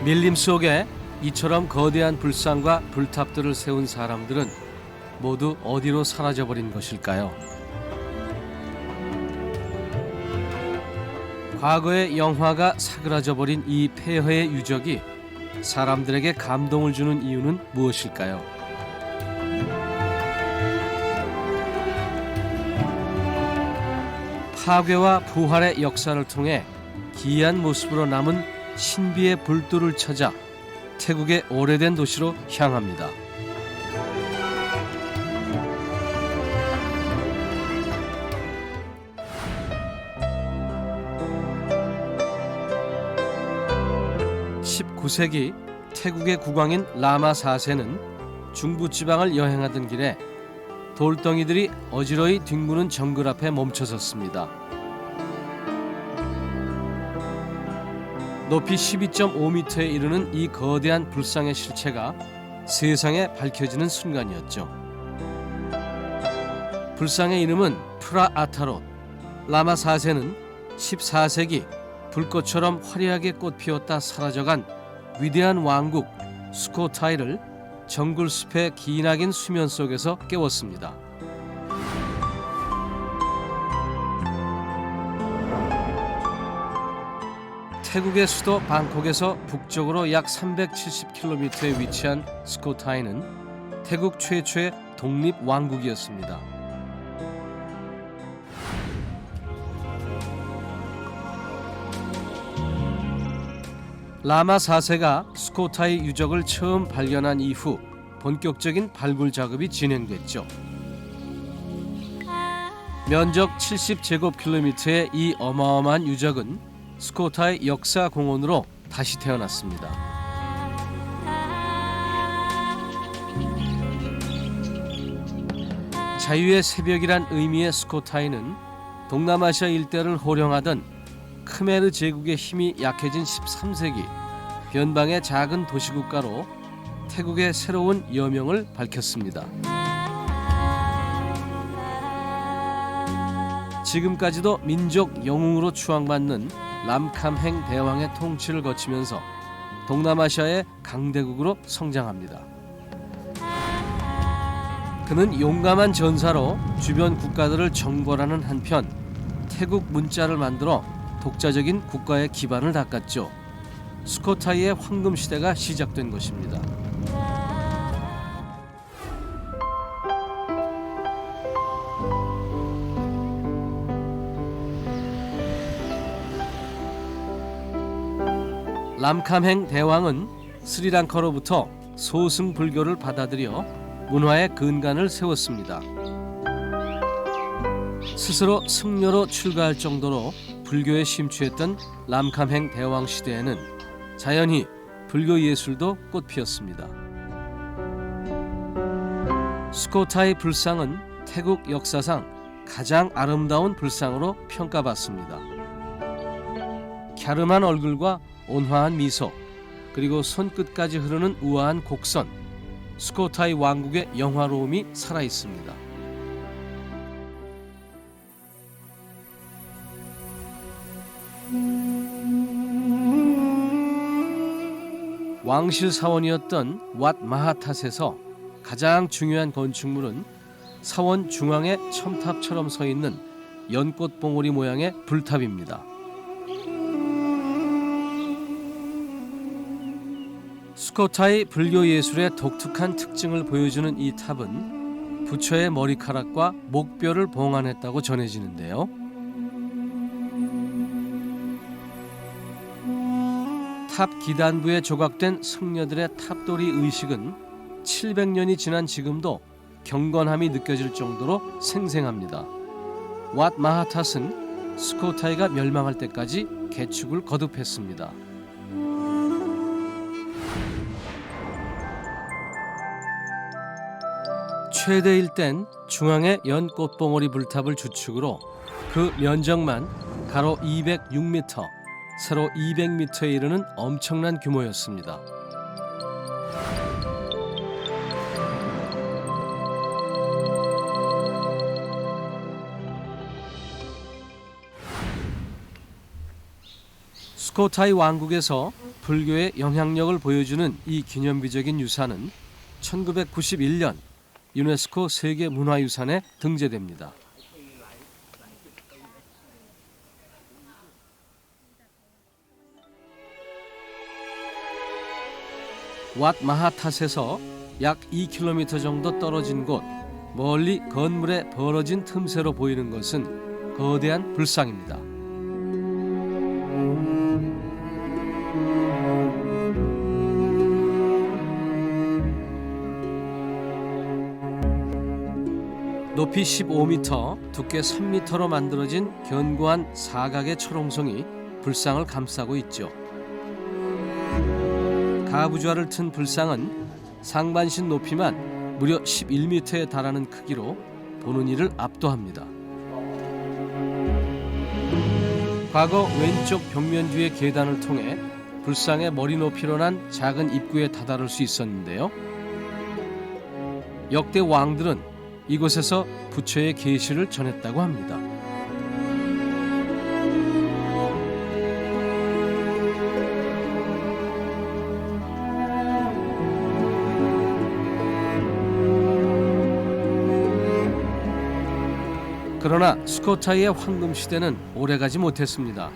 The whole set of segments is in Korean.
밀림 속에 이처럼 거대한 불상과 불탑들을 세운 사람들은 모두 어디로 사라져버린 것일까요? 과거의 영화가 사그라져버린 이 폐허의 유적이 사람들에게 감동을 주는 이유는 무엇일까요? 파괴와 부활의 역사를 통해 기이한 모습으로 남은 신비의 불도를 찾아 태국의 오래된 도시로 향합니다. (19세기) 태국의 국왕인 라마 4세는 중부지방을 여행하던 길에 돌덩이들이 어지러이 뒹구는 정글 앞에 멈춰섰습니다. 높이 12.5m에 이르는 이 거대한 불상의 실체가 세상에 밝혀지는 순간이었죠. 불상의 이름은 프라아타롯. 라마 4세는 14세기 불꽃처럼 화려하게 꽃피웠다 사라져간 위대한 왕국 수코타이를 정글숲의 기나긴 수면 속에서 깨웠습니다. 태국의 수도 방콕에서 북쪽으로 약 370km에 위치한 수코타이는 태국 최초의 독립 왕국이었습니다. 라마 4세가 수코타이 유적을 처음 발견한 이후 본격적인 발굴 작업이 진행됐죠. 면적 70제곱킬로미터의 이 어마어마한 유적은 수코타이 역사공원으로 다시 태어났습니다. 자유의 새벽이란 의미의 수코타이는 동남아시아 일대를 호령하던 크메르 제국의 힘이 약해진 13세기 변방의 작은 도시국가로 태국의 새로운 여명을 밝혔습니다. 지금까지도 민족 영웅으로 추앙받는 람캄행 대왕의 통치를 거치면서 동남아시아의 강대국으로 성장합니다. 그는 용감한 전사로 주변 국가들을 정벌하는 한편 태국 문자를 만들어 독자적인 국가의 기반을 닦았죠. 수코타이의 황금 시대가 시작된 것입니다. 람캄행 대왕은 스리랑카로부터 소승 불교를 받아들여 문화의 근간을 세웠습니다. 스스로 승려로 출가할 정도로 불교에 심취했던 람캄행 대왕 시대에는 자연히 불교 예술도 꽃피었습니다. 수코타이 불상은 태국 역사상 가장 아름다운 불상으로 평가받습니다. 갸름한 얼굴과 온화한 미소, 그리고 손끝까지 흐르는 우아한 곡선, 수코타이 왕국의 영화로움이 살아있습니다. 왕실 사원이었던 왓 마하탓에서 가장 중요한 건축물은 사원 중앙에 첨탑처럼 서 있는 연꽃 봉오리 모양의 불탑입니다. 수코타이 불교 예술의 독특한 특징을 보여주는 이 탑은 부처의 머리카락과 목뼈를 봉안했다고 전해지는데요. 탑 기단부에 조각된 승려들의 탑돌이 의식은 700년이 지난 지금도 경건함이 느껴질 정도로 생생합니다. 왓 마하탓은 수코타이가 멸망할 때까지 개축을 거듭했습니다. 최대일 땐 중앙의 연꽃봉오리 불탑을 주축으로 그 면적만 가로 206m, 세로 200m에 이르는 엄청난 규모였습니다. 수코타이 왕국에서 불교의 영향력을 보여주는 이 기념비적인 유산은 1991년 유네스코 세계문화유산에 등재됩니다. 왓 마하탓에서 약 2km 정도 떨어진 곳, 멀리 건물에 벌어진 틈새로 보이는 것은 거대한 불상입니다. 높이 15m, 두께 3m로 만들어진 견고한 사각의 철옹성이 불상을 감싸고 있죠. 가부좌를 튼 불상은 상반신 높이만 무려 11m에 달하는 크기로 보는 이를 압도합니다. 과거 왼쪽 벽면 뒤의 계단을 통해 불상의 머리 높이로 난 작은 입구에 다다를 수 있었는데요. 역대 왕들은 이곳에서 부처의 계시를 전했다고 합니다. 그러나 스코타이의 황금시대는 오래가지 못했습니다.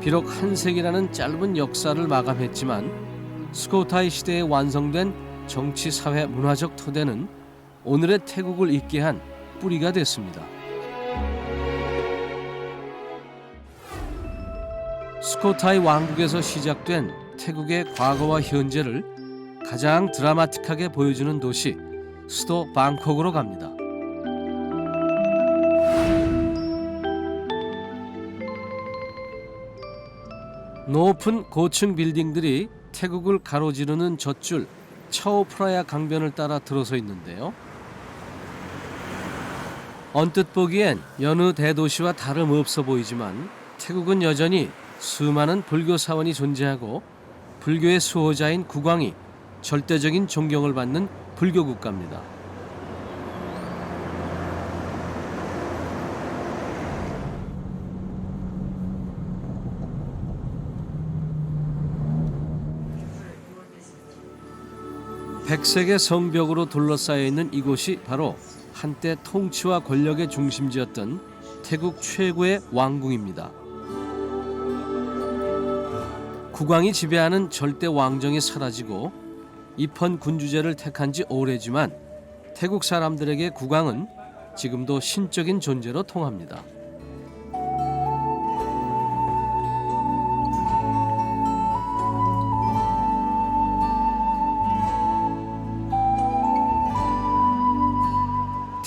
비록 한 세기라는 짧은 역사를 마감했지만 스코타이 시대에 완성된 정치, 사회, 문화적 토대는 오늘의 태국을 있게 한 뿌리가 됐습니다. 스코타이 왕국에서 시작된 태국의 과거와 현재를 가장 드라마틱하게 보여주는 도시, 수도 방콕으로 갑니다. 높은 고층 빌딩들이 태국을 가로지르는 젖줄 차오프라야 강변을 따라 들어서 있는데요. 언뜻 보기엔 여느 대도시와 다름없어 보이지만 태국은 여전히 수많은 불교 사원이 존재하고 불교의 수호자인 국왕이 절대적인 존경을 받는 불교 국가입니다. 백색의 성벽으로 둘러싸여 있는 이곳이 바로 한때 통치와 권력의 중심지였던 태국 최고의 왕궁입니다. 국왕이 지배하는 절대 왕정이 사라지고 입헌 군주제를 택한 지 오래지만 태국 사람들에게 국왕은 지금도 신적인 존재로 통합니다.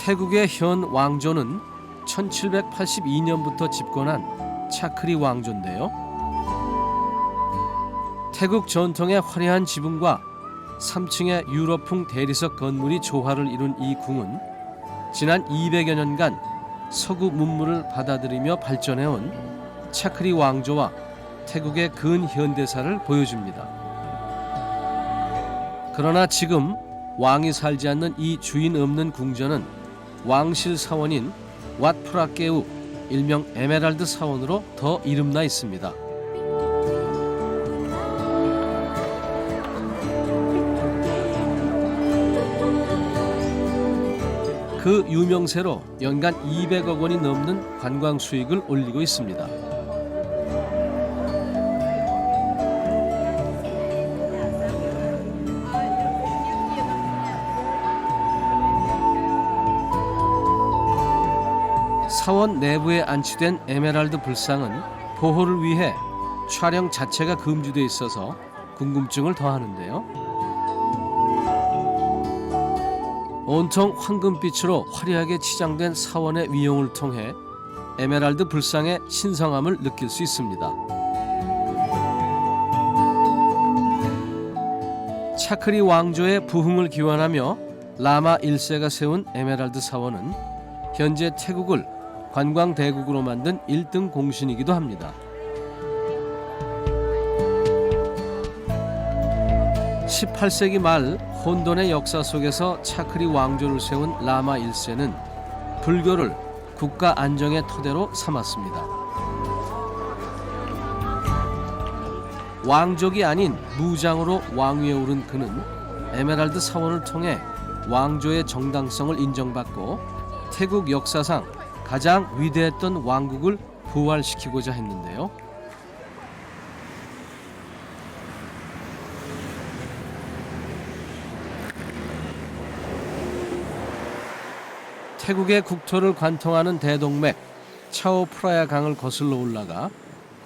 태국의 현 왕조는 1782년부터 집권한 차크리 왕조인데요. 태국 전통의 화려한 지붕과 3층의 유럽풍 대리석 건물이 조화를 이룬 이 궁은 지난 200여 년간 서구 문물을 받아들이며 발전해온 차크리 왕조와 태국의 근현대사를 보여줍니다. 그러나 지금 왕이 살지 않는 이 주인 없는 궁전은 왕실 사원인 왓 프라케우, 일명 에메랄드 사원으로 더 이름나 있습니다. 그 유명세로 연간 200억 원이 넘는 관광 수익을 올리고 있습니다. 사원 내부에 안치된 에메랄드 불상은 보호를 위해 촬영 자체가 금지돼 있어서 궁금증을 더하는데요. 온통 황금빛으로 화려하게 치장된 사원의 위용을 통해 에메랄드 불상의 신성함을 느낄 수 있습니다. 차크리 왕조의 부흥을 기원하며 라마 1세가 세운 에메랄드 사원은 현재 태국을 관광 대국으로 만든 1등 공신이기도 합니다. 18세기 말 혼돈의 역사 속에서 차크리 왕조를 세운 라마 1세는 불교를 국가 안정의 토대로 삼았습니다. 왕족이 아닌 무장으로 왕위에 오른 그는 에메랄드 사원을 통해 왕조의 정당성을 인정받고 태국 역사상 가장 위대했던 왕국을 부활시키고자 했는데요. 태국의 국토를 관통하는 대동맥 차오프라야 강을 거슬러 올라가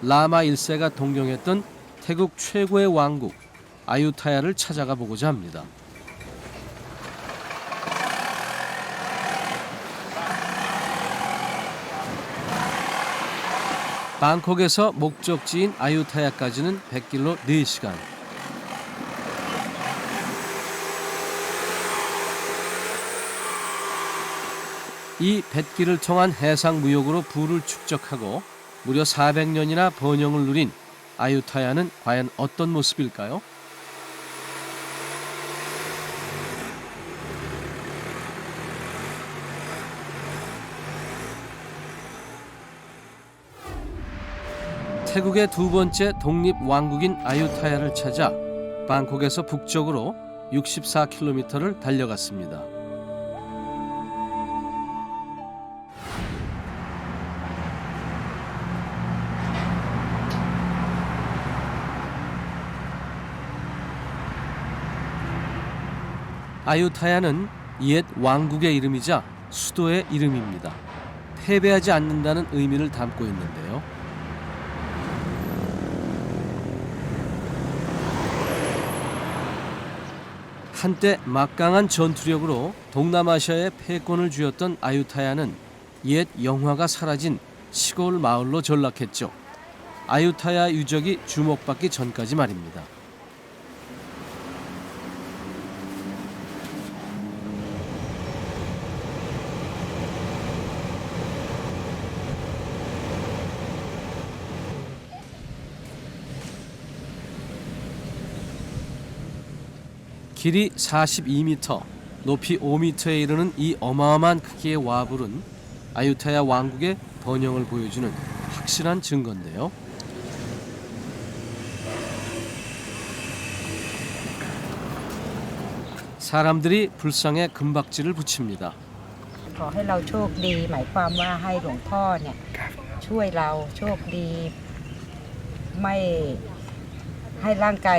라마 1세가 동경했던 태국 최고의 왕국 아유타야를 찾아가 보고자 합니다. 방콕에서 목적지인 아유타야까지는 100길로 4시간. 이 뱃길을 통한 해상 무역으로 부를 축적하고 무려 400년이나 번영을 누린 아유타야는 과연 어떤 모습일까요? 태국의 두 번째 독립왕국인 아유타야를 찾아 방콕에서 북쪽으로 64km를 달려갔습니다. 아유타야는 옛 왕국의 이름이자 수도의 이름입니다. 패배하지 않는다는 의미를 담고 있는데요. 한때 막강한 전투력으로 동남아시아에 패권을 쥐었던 아유타야는 옛 영화가 사라진 시골 마을로 전락했죠. 아유타야 유적이 주목받기 전까지 말입니다. 길이 42m, 높이 5m에 이르는 이 어마어마한 크기의 와불은 아유타야 왕국의 번영을 보여주는 확실한 증거인데요. 사람들이 불상에 금박지를 붙입니다. ขอให้เราโชคดีหมายความว่าให้หลวงพ่อเนี่ยช่วยเราโชคดีไม่ให้ร่างกาย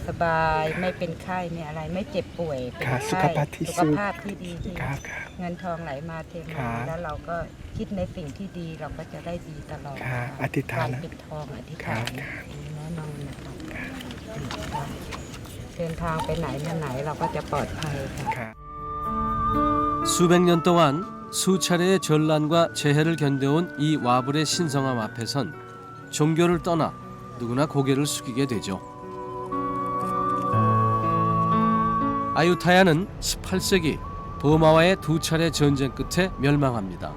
สบายๆไม่เป็นไข้ไม่อะไรไม่เจ็บป่วยเป็นไข้สุขภาพที่ดีเงินทองไหลมาเทมาแล้วเราก็คิดในสิ่งที่ดีเราก็จะได้ดีตลอดอธิษฐานปิดทองอธิษฐานแน่นอนนะครับเดินทางไปไหนมาไหนเราก็จะปลอดภัยค่ะ 수백 년 동안 수차례의 전란과 재해를 견뎌온 이 와불의 신성함 앞에선 종교를 떠나 누구나 고개를 숙이게 되죠. 아유타야는 18세기 버마와의 두 차례 전쟁 끝에 멸망합니다.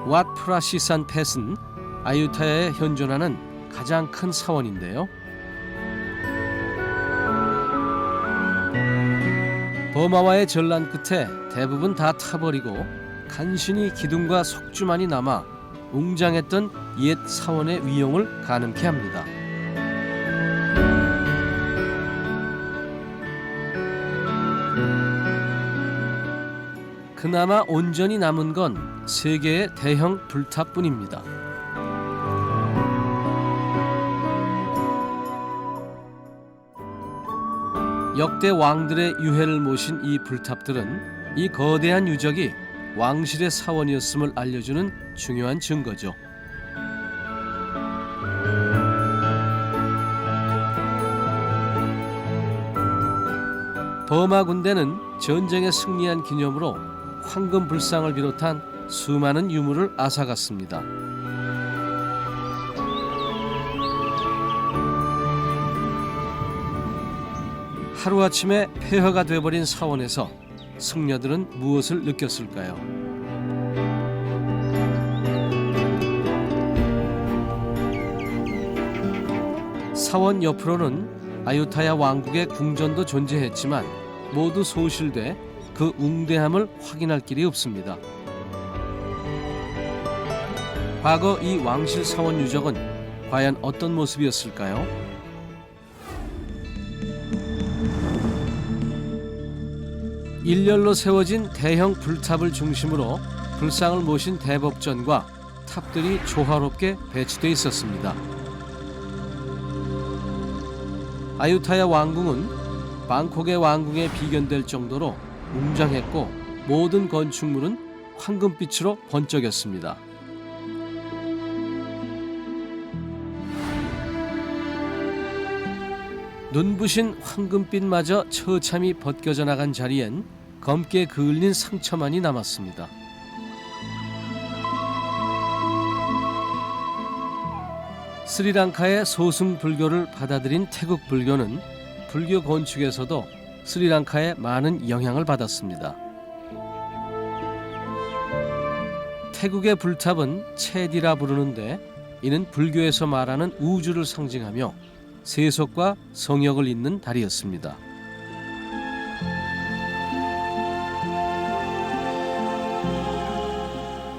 왓 프라시산 펫은 아유타야에 현존하는 가장 큰 사원인데요. 버마와의 전란 끝에 대부분 다 타버리고 간신히 기둥과 석주만이 남아 웅장했던 옛 사원의 위용을 가늠케 합니다. 그나마 온전히 남은 건 3개의 대형 불탑뿐입니다. 역대 왕들의 유해를 모신 이 불탑들은 이 거대한 유적이 왕실의 사원이었음을 알려주는 중요한 증거죠. 버마 군대는 전쟁에 승리한 기념으로 황금 불상을 비롯한 수많은 유물을 앗아갔습니다. 하루아침에 폐허가 돼버린 사원에서 승려들은 무엇을 느꼈을까요? 사원 옆으로는 아유타야 왕국의 궁전도 존재했지만 모두 소실돼 그 웅대함을 확인할 길이 없습니다. 과거 이 왕실 사원 유적은 과연 어떤 모습이었을까요? 일렬로 세워진 대형 불탑을 중심으로 불상을 모신 대법전과 탑들이 조화롭게 배치돼 있었습니다. 아유타야 왕궁은 방콕의 왕궁에 비견될 정도로 웅장했고 모든 건축물은 황금빛으로 번쩍였습니다. 눈부신 황금빛마저 처참히 벗겨져 나간 자리엔 검게 그을린 상처만이 남았습니다. 스리랑카의 소승 불교를 받아들인 태국 불교는 불교 건축에서도 스리랑카에 많은 영향을 받았습니다. 태국의 불탑은 체디라 부르는데 이는 불교에서 말하는 우주를 상징하며 세속과 성역을 잇는 달이었습니다.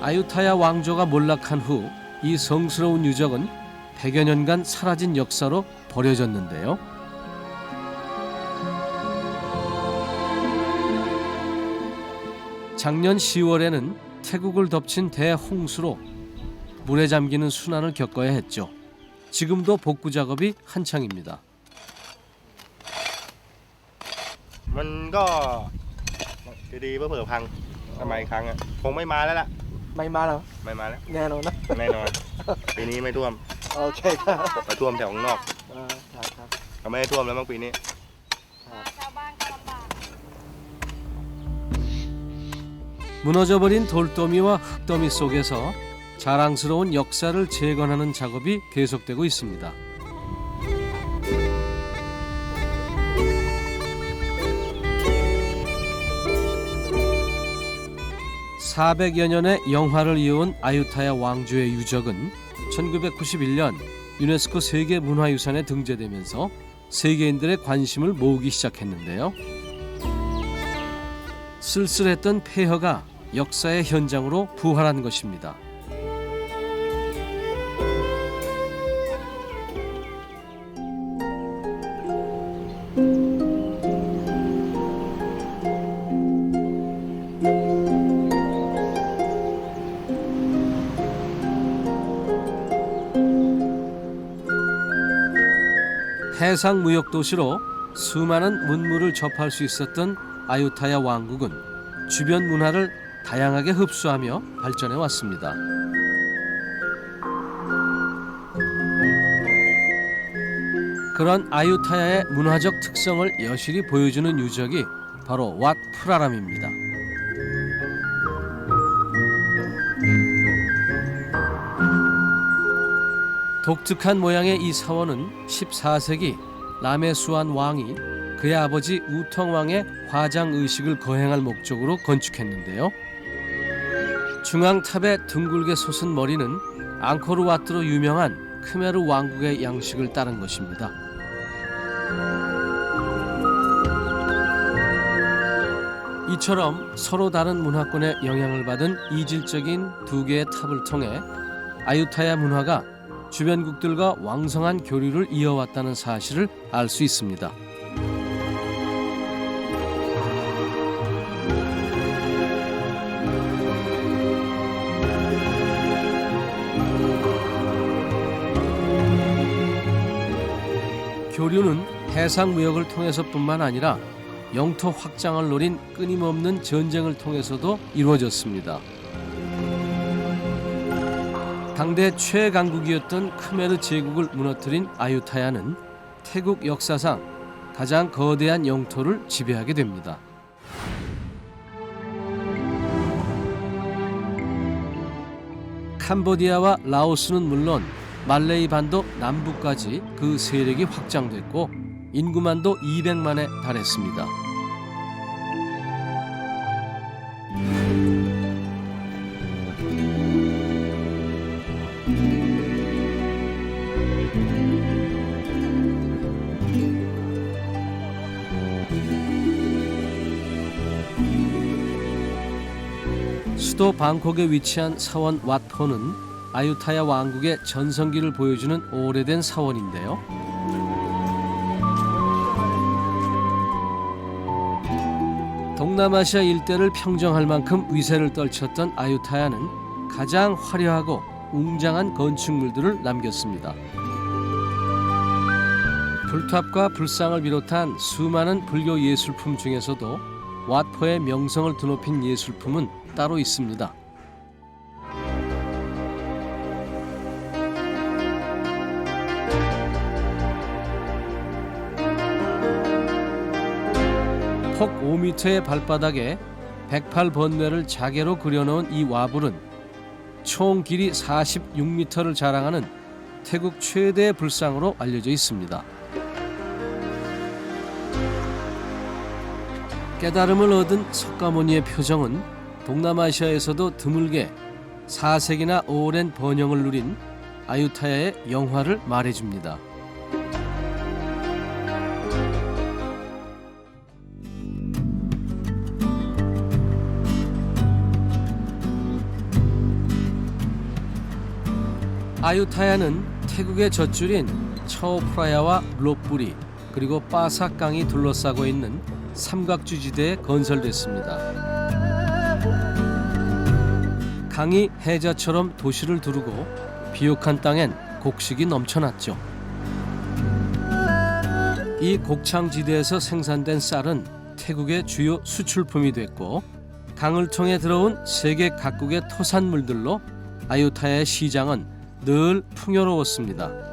아유타야 왕조가 몰락한 후 이 성스러운 유적은 100여 년간 사라진 역사로 버려졌는데요. 작년 10월에는 태국을 덮친 대홍수로 물에 잠기는 순환을 겪어야 했죠. 지금도 복구 작업이 한창입니다. มันก็ดีๆเพื่อพังทำไมครั้งอ่ะคงไม่มาแล้วล่ะ ไม่มาแล้ว ไม่มาแล้ว แน่นอนนะ แน่นอนปีนี้ไม่ท่วม โอเคครับ แต่ท่วมแถวข้างนอก ครับ ก็ไม่ได้ท่วมแล้วมั้งปีนี้ 무너져버린 돌더미와 흙더미 속에서 자랑스러운 역사를 재건하는 작업이 계속되고 있습니다. (400여 년의 영화를 이어온 아유타야 왕조의 유적은 1991년 유네스코 세계문화유산에 등재되면서 세계인들의 관심을 모으기 시작했는데요. 쓸쓸했던 폐허가 역사의 현장으로 부활한 것입니다. 해상 무역 도시로 수많은 문물을 접할 수 있었던 아유타야 왕국은 주변 문화를 다양하게 흡수하며 발전해 왔습니다. 그런 아유타야의 문화적 특성을 여실히 보여주는 유적이 바로 왓 프라람입니다. 독특한 모양의 이 사원은 14세기 라메수안 왕이 그의 아버지 우텅 왕의 화장 의식을 거행할 목적으로 건축했는데요. 중앙탑에 둥글게 솟은 머리는 앙코르와트로 유명한 크메르 왕국의 양식을 따른 것입니다. 이처럼 서로 다른 문화권의 영향을 받은 이질적인 두 개의 탑을 통해 아유타야 문화가 주변국들과 왕성한 교류를 이어왔다는 사실을 알 수 있습니다. 교류는 해상 무역을 통해서뿐만 아니라 영토 확장을 노린 끊임없는 전쟁을 통해서도 이루어졌습니다. 당대 최강국이었던 크메르 제국을 무너뜨린 아유타야는 태국 역사상 가장 거대한 영토를 지배하게 됩니다. 캄보디아와 라오스는 물론 말레이 반도 남부까지 그 세력이 확장됐고 인구만도 200만에 달했습니다. 수도 방콕에 위치한 사원 왓포는 아유타야 왕국의 전성기를 보여주는 오래된 사원인데요. 동남아시아 일대를 평정할 만큼 위세를 떨쳤던 아유타야는 가장 화려하고 웅장한 건축물들을 남겼습니다. 불탑과 불상을 비롯한 수많은 불교 예술품 중에서도 왓포의 명성을 드높인 예술품은 따로 있습니다. 폭 5m의 발바닥에 108번뇌를 자개로 그려놓은 이 와불은 총 길이 46m를 자랑하는 태국 최대의 불상으로 알려져 있습니다. 깨달음을 얻은 석가모니의 표정은 동남아시아에서도 드물게 4세기나 오랜 번영을 누린 아유타야의 영화를 말해줍니다. 아유타야는 태국의 젖줄인 처오프라야와 롯부리 그리고 빠삭강이 둘러싸고 있는 삼각주지대에 건설됐습니다. 강이 해자처럼 도시를 두르고 비옥한 땅엔 곡식이 넘쳐났죠. 이 곡창지대에서 생산된 쌀은 태국의 주요 수출품이 됐고 강을 통해 들어온 세계 각국의 토산물들로 아유타야의 시장은 늘 풍요로웠습니다.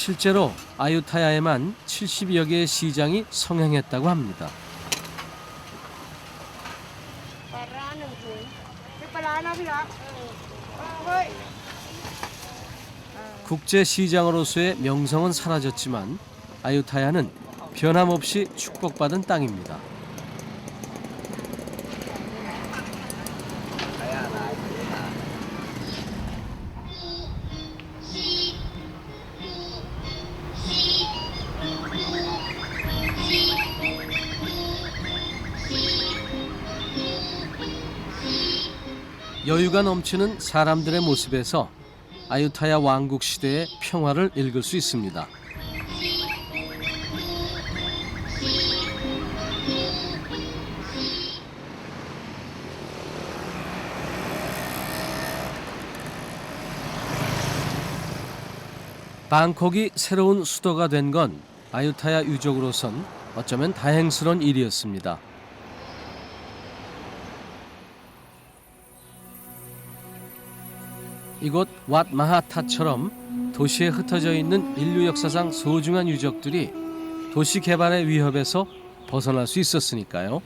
실제로 아유타야에만 70여 개의 시장이 성행했다고 합니다. 국제시장으로서의 명성은 사라졌지만 아유타야는 변함없이 축복받은 땅입니다. 여유가 넘치는 사람들의 모습에서 아유타야 왕국 시대의 평화를 읽을 수 있습니다. 방콕이 새로운 수도가 된 건 아유타야 유족으로선 어쩌면 다행스러운 일이었습니다. 이곳 왓 마하타처럼 도시에 흩어져 있는 인류 역사상 소중한 유적들이 도시 개발의 위협에서 벗어날 수 있었으니까요.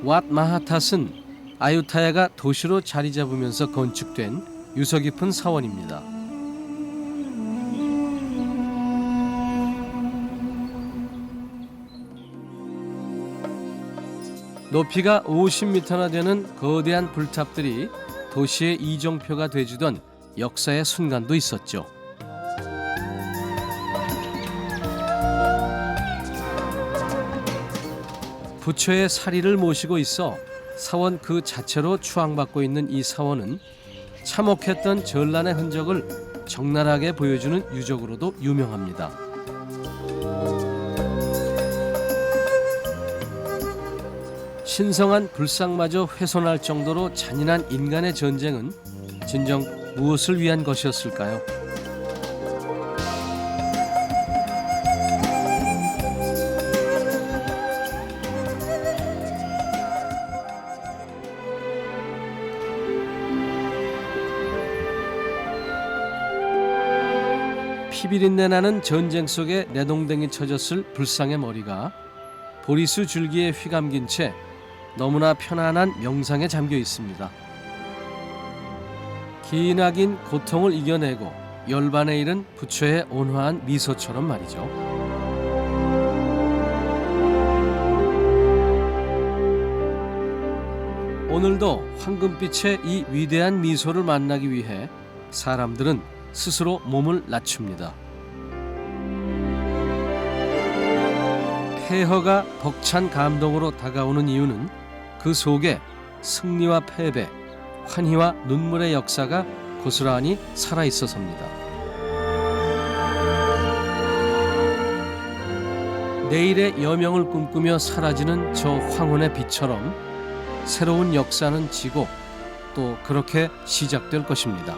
왓 마하탓은 아유타야가 도시로 자리 잡으면서 건축된 유서 깊은 사원입니다. 높이가 50m나 되는 거대한 불탑들이 도시의 이정표가 돼주던 역사의 순간도 있었죠. 부처의 사리를 모시고 있어 사원 그 자체로 추앙받고 있는 이 사원은 참혹했던 전란의 흔적을 적나라하게 보여주는 유적으로도 유명합니다. 신성한 불상마저 훼손할 정도로 잔인한 인간의 전쟁은 진정 무엇을 위한 것이었을까요? 피비린내 나는 전쟁 속에 내동댕이 쳐졌을 불상의 머리가 보리수 줄기에 휘감긴 채 너무나 편안한 명상에 잠겨 있습니다. 기나긴 고통을 이겨내고 열반에 이른 부처의 온화한 미소처럼 말이죠. 오늘도 황금빛의 이 위대한 미소를 만나기 위해 사람들은 스스로 몸을 낮춥니다. 폐허가 벅찬 감동으로 다가오는 이유는 그 속에 승리와 패배, 환희와 눈물의 역사가 고스란히 살아있어서입니다. 내일의 여명을 꿈꾸며 사라지는 저 황혼의 빛처럼 새로운 역사는 지고 또 그렇게 시작될 것입니다.